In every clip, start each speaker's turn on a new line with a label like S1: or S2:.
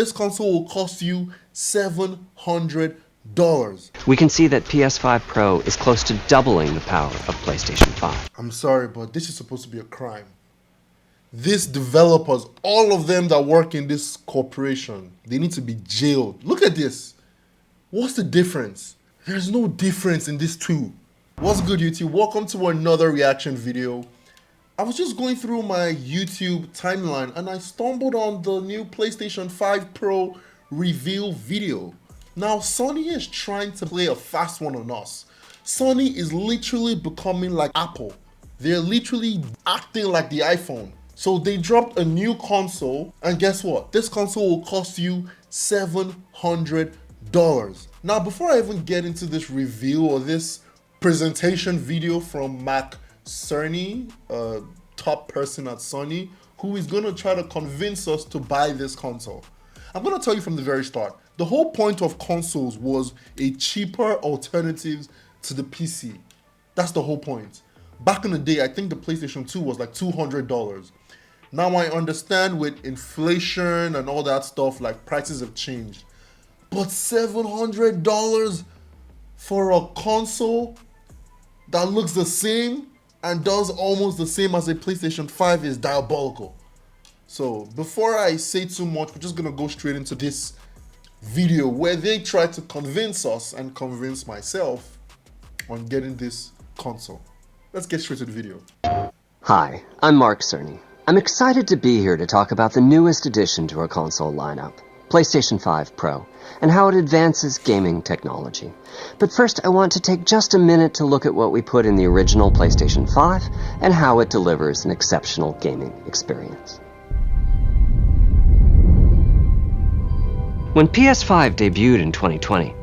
S1: this console will cost you $700.
S2: We can see that PS5 Pro is close to doubling the power of PlayStation 5.
S1: I'm sorry, but this is supposed to be a crime. These developers, all of them that work in this corporation, they need to be jailed. Look at this. What's the difference? There's no difference in these two. What's good, YouTube? Welcome to another reaction video. I was just going through my YouTube timeline and I stumbled on the new PlayStation 5 Pro reveal video. Now, Sony is trying to play a fast one on us. Sony is literally becoming like Apple. They're literally acting like the iPhone. So they dropped a new console, and guess what? This console will cost you $700. Now, before I even get into this review or this presentation video from Mac Cerny, a top person at Sony, who is gonna try to convince us to buy this console, I'm gonna tell you from the very start, the whole point of consoles was a cheaper alternative to the PC. That's the whole point. Back in the day, I think the PlayStation 2 was like $200. Now I understand with inflation and all that stuff, like prices have changed. But $700 for a console that looks the same and does almost the same as a PlayStation 5 is diabolical. So before I say too much, we're just gonna go straight into this video where they try to convince us and convince myself on getting this console. Let's get straight to the video.
S2: Hi, I'm Mark Cerny. I'm excited to be here to talk about the newest addition to our console lineup, PlayStation 5 Pro, and how it advances gaming technology. But first, I want to take just a minute to look at what we put in the original PlayStation 5 and how it delivers an exceptional gaming experience. When PS5 debuted in 2020,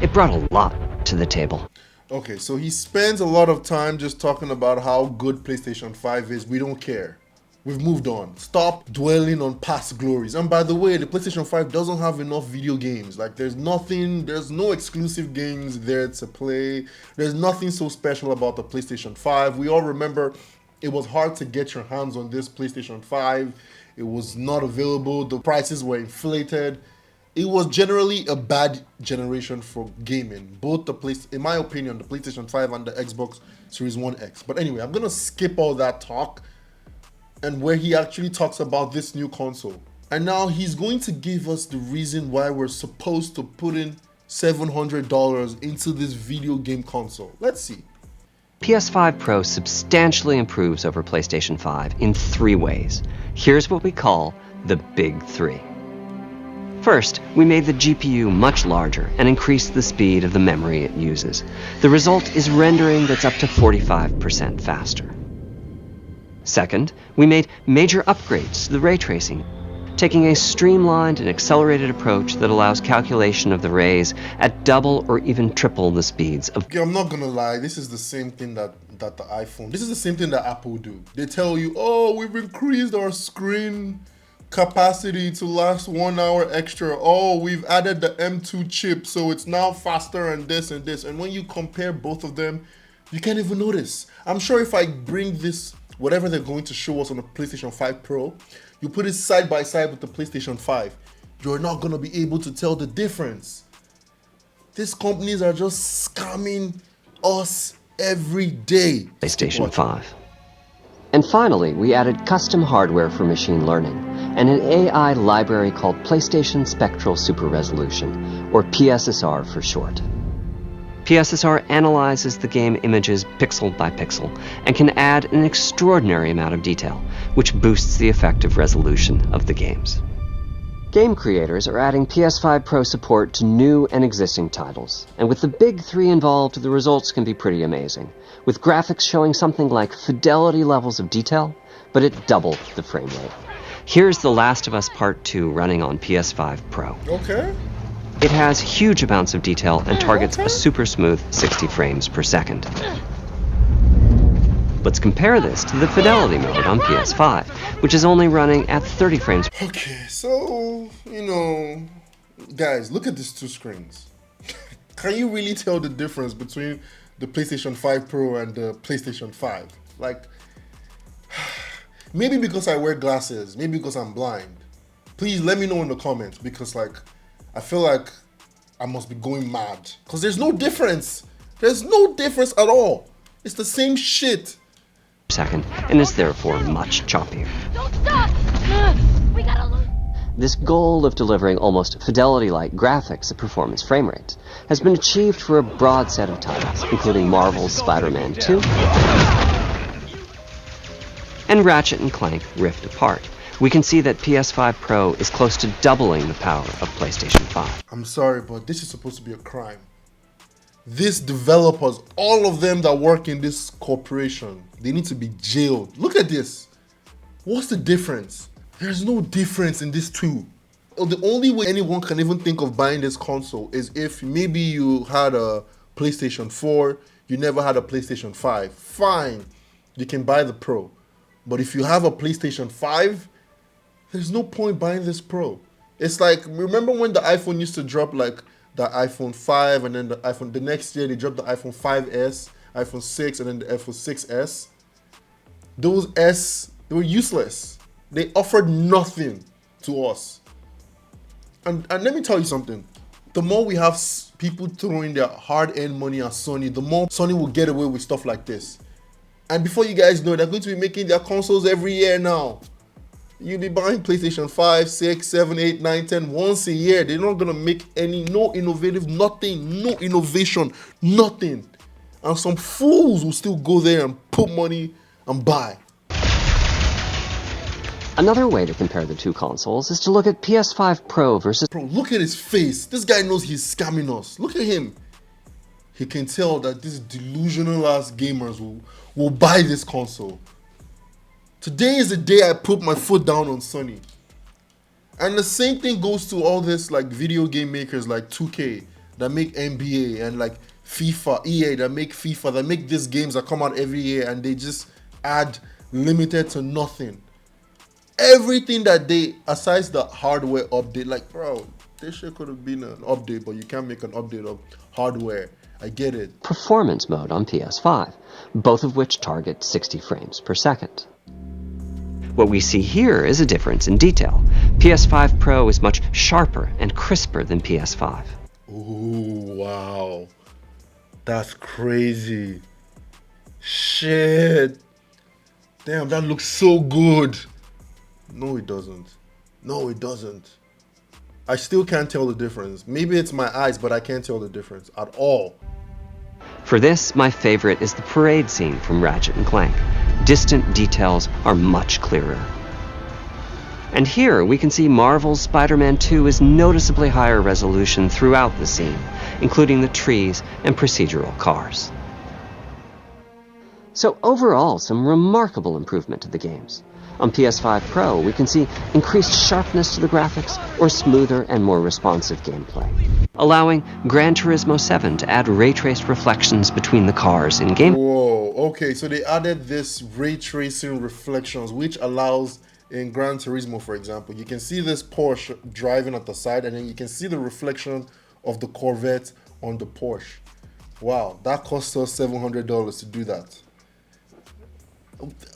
S2: it brought a lot to the table.
S1: Okay, so he spends a lot of time just talking about how good PlayStation 5 is. We don't care. We've moved on. Stop dwelling on past glories. And by the way, the PlayStation 5 doesn't have enough video games. Like there's no exclusive games there to play. There's nothing so special about the PlayStation 5. We all remember it was hard to get your hands on this PlayStation 5. It was not available. The prices were inflated. It was generally a bad generation for gaming. In my opinion, the PlayStation 5 and the Xbox Series 1X. But anyway, I'm gonna skip all that talk and where he actually talks about this new console. And now he's going to give us the reason why we're supposed to put in $700 into this video game console. Let's see.
S2: PS5 Pro substantially improves over PlayStation 5 in 3 ways. Here's what we call the Big 3. First, we made the GPU much larger and increased the speed of the memory it uses. The result is rendering that's up to 45% faster. Second, we made major upgrades to the ray tracing, taking a streamlined and accelerated approach that allows calculation of the rays at double or even triple the speeds of...
S1: I'm not gonna lie, this is the same thing that the iPhone, this is the same thing that Apple do. They tell you, oh, we've increased our screen capacity to last 1 hour extra. Oh, we've added the M2 chip, so it's now faster and this and this. And when you compare both of them, you can't even notice. I'm sure if I bring this, whatever they're going to show us on the PlayStation 5 Pro, you put it side by side with the PlayStation 5, you're not gonna be able to tell the difference. These companies are just scamming us every day.
S2: PlayStation 5. And finally, we added custom hardware for machine learning and an AI library called PlayStation Spectral Super Resolution, or PSSR for short. PSSR analyzes the game images pixel by pixel and can add an extraordinary amount of detail, which boosts the effective resolution of the games. Game creators are adding PS5 Pro support to new and existing titles, and with the Big 3 involved, the results can be pretty amazing, with graphics showing something like fidelity levels of detail, but at double the frame rate. Here's The Last of Us Part 2 running on PS5 Pro.
S1: Okay.
S2: It has huge amounts of detail and targets a super smooth 60 frames per second. Let's compare this to the fidelity mode on PS5, which is only running at 30 frames.
S1: Okay, so, guys, look at these two screens. Can you really tell the difference between the PlayStation 5 Pro and the PlayStation 5? Like, maybe because I wear glasses, maybe because I'm blind. Please let me know in the comments, because like I feel like I must be going mad, because there's no difference. There's no difference at all. It's the same shit.
S2: Second, and is therefore much choppier.
S3: Don't stop! We gotta lose.
S2: This goal of delivering almost fidelity-like graphics at performance frame rates has been achieved for a broad set of titles, including Marvel's Spider-Man 2 and Ratchet & Clank Rift Apart. We can see that PS5 Pro is close to doubling the power of PlayStation 5.
S1: I'm sorry, but this is supposed to be a crime. These developers, all of them that work in this corporation, they need to be jailed. Look at this. What's the difference? There's no difference in these two. The only way anyone can even think of buying this console is if maybe you had a PlayStation 4, you never had a PlayStation 5. Fine, you can buy the Pro. But if you have a PlayStation 5, there's no point buying this Pro. It's like, remember when the iPhone used to drop like the iPhone 5 and then the next year they dropped the iPhone 5S, iPhone 6 and then the iPhone 6S? Those S, they were useless. They offered nothing to us. And let me tell you something. The more we have people throwing their hard-earned money at Sony, the more Sony will get away with stuff like this. And before you guys know, they're going to be making their consoles every year now. You'll be buying PlayStation 5, 6, 7, 8, 9, 10 once a year. They're not going to make no innovative, nothing, no innovation, nothing. And some fools will still go there and put money and buy.
S2: Another way to compare the two consoles is to look at PS5 Pro versus...
S1: Bro, look at his face. This guy knows he's scamming us. Look at him. He can tell that these delusional ass gamers will buy this console. Today is the day I put my foot down on Sony. And the same thing goes to all this like video game makers like 2K that make NBA and like FIFA, EA that make FIFA, that make these games that come out every year and they just add limited to nothing. Everything that they, aside the hardware update, like bro, this shit could have been an update, but you can't make an update of hardware. I get it.
S2: Performance mode on PS5, both of which target 60 frames per second. What we see here is a difference in detail. PS5 Pro is much sharper and crisper than PS5.
S1: Ooh, wow. That's crazy. Shit. Damn, that looks so good. No, it doesn't. No, it doesn't. I still can't tell the difference. Maybe it's my eyes, but I can't tell the difference at all.
S2: For this, my favorite is the parade scene from Ratchet & Clank. Distant details are much clearer. And here we can see Marvel's Spider-Man 2 is noticeably higher resolution throughout the scene, including the trees and procedural cars. So overall, some remarkable improvement to the games. On PS5 Pro, we can see increased sharpness to the graphics or smoother and more responsive gameplay, allowing Gran Turismo 7 to add ray-traced reflections between the cars in game.
S1: Whoa, okay, so they added this ray tracing reflections, which allows in Gran Turismo, for example, you can see this Porsche driving at the side and then you can see the reflection of the Corvette on the Porsche. Wow, that cost us $700 to do that.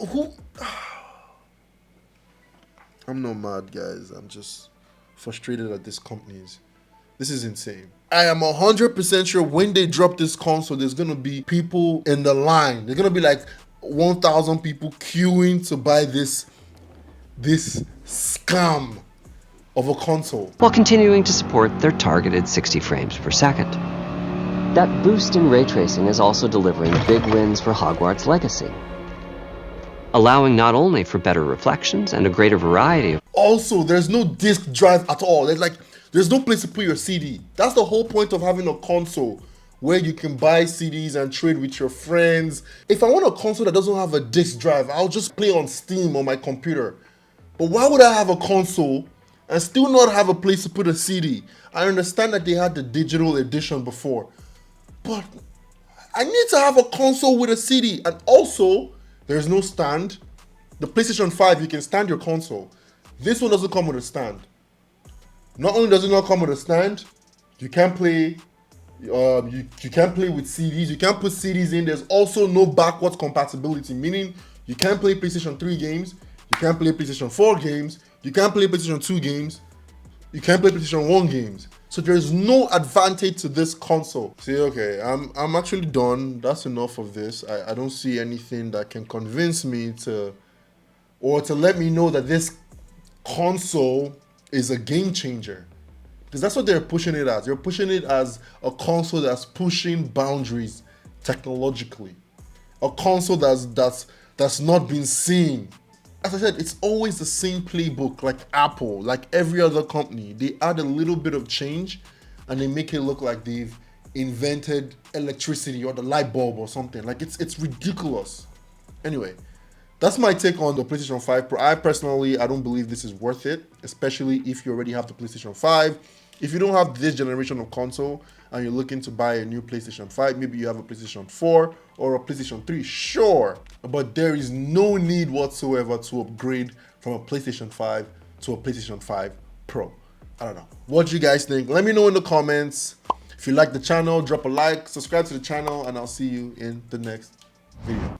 S1: Who? I'm not mad, guys. I'm just frustrated at these companies. This is insane. I am 100% sure when they drop this console, there's going to be people in the line. There's going to be like 1,000 people queuing to buy this scam of a console,
S2: while continuing to support their targeted 60 frames per second. That boost in ray tracing is also delivering big wins for Hogwarts Legacy, allowing not only for better reflections and a greater variety of...
S1: Also, there's no disc drive at all. There's no place to put your CD. That's the whole point of having a console where you can buy CDs and trade with your friends. If I want a console that doesn't have a disc drive, I'll just play on Steam on my computer. But why would I have a console and still not have a place to put a CD? I understand that they had the digital edition before, but I need to have a console with a CD. And also, there's no stand. The PlayStation 5, you can stand your console. This one doesn't come with a stand. Not only does it not come with a stand, you can't play. You can't play with CDs. You can't put CDs in. There's also no backwards compatibility, meaning you can't play PlayStation 3 games. You can't play PlayStation 4 games. You can't play PlayStation 2 games. You can't play PlayStation 1 games. So there's no advantage to this console. Say, okay, I'm actually done. That's enough of this. I don't see anything that can convince me to, or to let me know that this console is a game changer. Because that's what they're pushing it as. They're pushing it as a console that's pushing boundaries technologically. A console that's not been seen. As I said, it's always the same playbook, like Apple, like every other company. They add a little bit of change and they make it look like they've invented electricity or the light bulb or something. Like it's ridiculous. Anyway, that's my take on the PlayStation 5 Pro. I don't believe this is worth it, especially if you already have the PlayStation 5. If you don't have this generation of console and you're looking to buy a new PlayStation 5, maybe you have a PlayStation 4 or a PlayStation 3, sure. But there is no need whatsoever to upgrade from a PlayStation 5 to a PlayStation 5 Pro. I don't know. What do you guys think? Let me know in the comments. If you like the channel, drop a like, subscribe to the channel, and I'll see you in the next video.